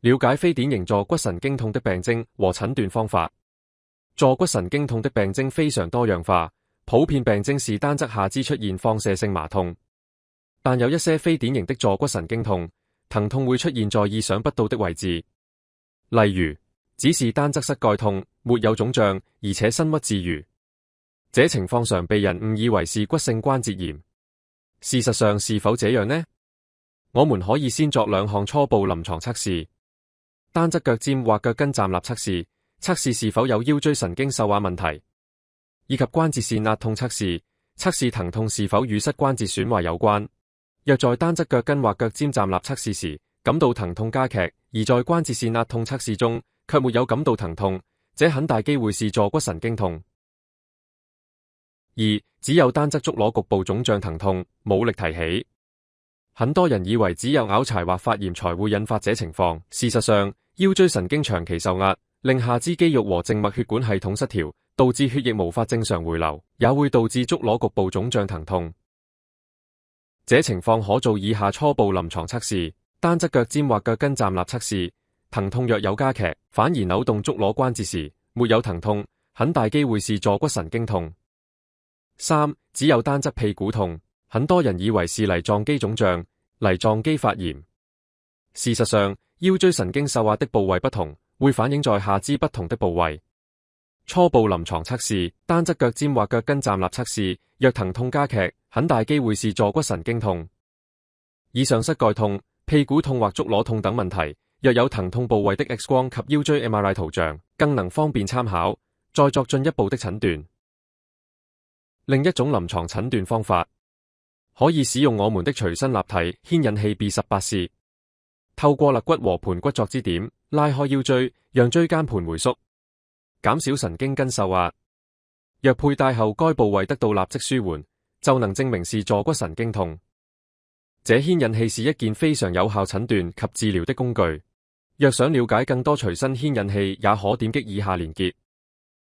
了解非典型坐骨神經痛的病徵和診斷方法。坐骨神經痛的病徵非常多樣化，普遍病徵是單側下肢出現放射性麻痛，但有一些非典型的坐骨神經痛，疼痛會出現在意想不到的位置，例如只是單側膝蓋痛，沒有腫脹，而且身屈自如。這情況常被人誤以為是骨性關節炎。事實上是否這樣呢？我們可以先作兩項初步臨床測試：單側腳尖或腳跟站立測試，測試是否有腰椎神經受壓問題；以及關節線壓痛測試，測試疼痛是否與膝關節損壞有關。若在單側腳跟或腳尖站立測試時感到疼痛加劇，而在關節線壓痛測試中卻沒有感到疼痛，這很大機會是坐骨神經痛。二、只有單側足踝局部腫脹疼痛，冇力提起。很多人以為只有拗柴或發炎才會引發這情況，事實上，腰椎神經長期受壓，令下肢肌肉和靜脈血管系統失調，導致血液無法正常回流，也會導致足踝局部腫脹疼痛。這情況可做以下初步臨床測試：單側腳尖或腳跟站立測試，疼痛若有加劇，反而扭動足踝關節時沒有疼痛，很大機會是坐骨神經痛。三、只有單側屁股痛，很多人以為是梨狀肌腫脹、梨狀肌發炎。事實上，腰椎神經受壓的部位不同，會反映在下肢不同的部位。初步臨床測試：單側腳尖或腳跟站立測試，若疼痛加劇，很大機會是坐骨神經痛。以上膝蓋痛、屁股痛或足踝痛等問題，若有疼痛部位的 X 光及腰椎 MRI 圖像，更能方便參考，再作進一步的診斷。另一種臨床診斷方法，可以使用我們的隨身立體牽引器 B18C， 透過肋骨和盤骨作支點，拉開腰椎，讓椎間盤回縮，減少神經根受壓。若佩戴後該部位得到立即舒緩，就能證明是坐骨神經痛。這牽引器是一件非常有效診斷及治療的工具。若想了解更多隨身牽引器，也可點擊以下連結。